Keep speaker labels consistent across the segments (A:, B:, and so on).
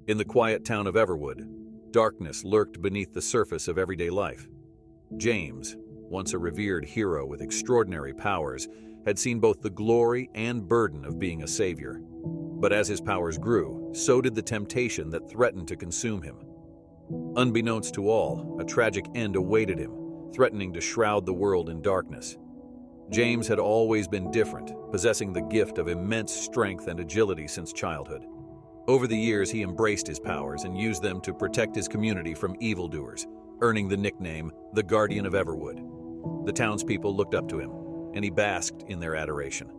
A: In the quiet town of Everwood, darkness lurked beneath the surface of everyday life. James, once a revered hero with extraordinary powers, had seen both the glory and burden of being a savior. But as his powers grew, so did the temptation that threatened to consume him. Unbeknownst to all, a tragic end awaited him, threatening to shroud the world in darkness. James had always been different, possessing the gift of immense strength and agility since childhood. Over the years, he embraced his powers and used them to protect his community from evildoers, earning the nickname the Guardian of Everwood. The townspeople looked up to him, and he basked in their adoration.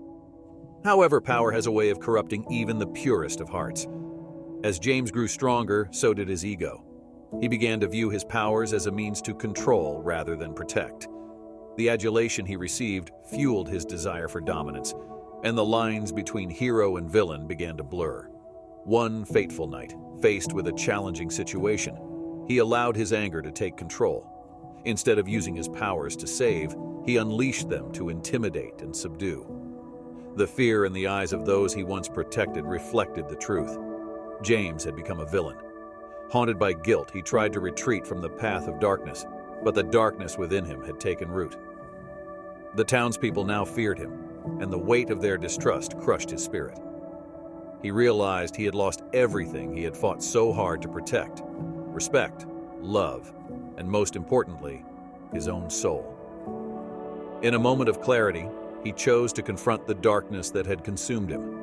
A: However, power has a way of corrupting even the purest of hearts. As James grew stronger, so did his ego. He began to view his powers as a means to control rather than protect. The adulation he received fueled his desire for dominance, and the lines between hero and villain began to blur. One fateful night, faced with a challenging situation, he allowed his anger to take control. Instead of using his powers to save, he unleashed them to intimidate and subdue. The fear in the eyes of those he once protected reflected the truth. James had become a villain. Haunted by guilt, he tried to retreat from the path of darkness, but the darkness within him had taken root. The townspeople now feared him, and the weight of their distrust crushed his spirit. He realized he had lost everything he had fought so hard to protect: respect, love, and most importantly, his own soul. In a moment of clarity, he chose to confront the darkness that had consumed him.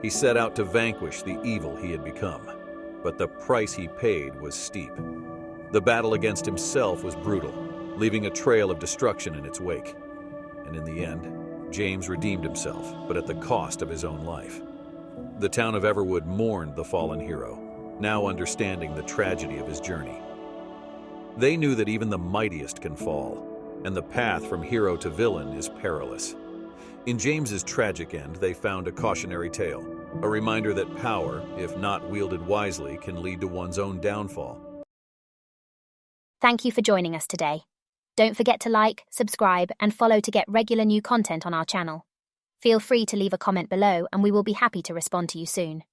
A: He set out to vanquish the evil he had become, but the price he paid was steep. The battle against himself was brutal, leaving a trail of destruction in its wake. And in the end, James redeemed himself, but at the cost of his own life. The town of Everwood mourned the fallen hero, now understanding the tragedy of his journey. They knew that even the mightiest can fall, and the path from hero to villain is perilous. In James's tragic end, they found a cautionary tale, a reminder that power, if not wielded wisely, can lead to one's own downfall.
B: Thank you for joining us today. Don't forget to like, subscribe, and follow to get regular new content on our channel. Feel free to leave a comment below, and we will be happy to respond to you soon.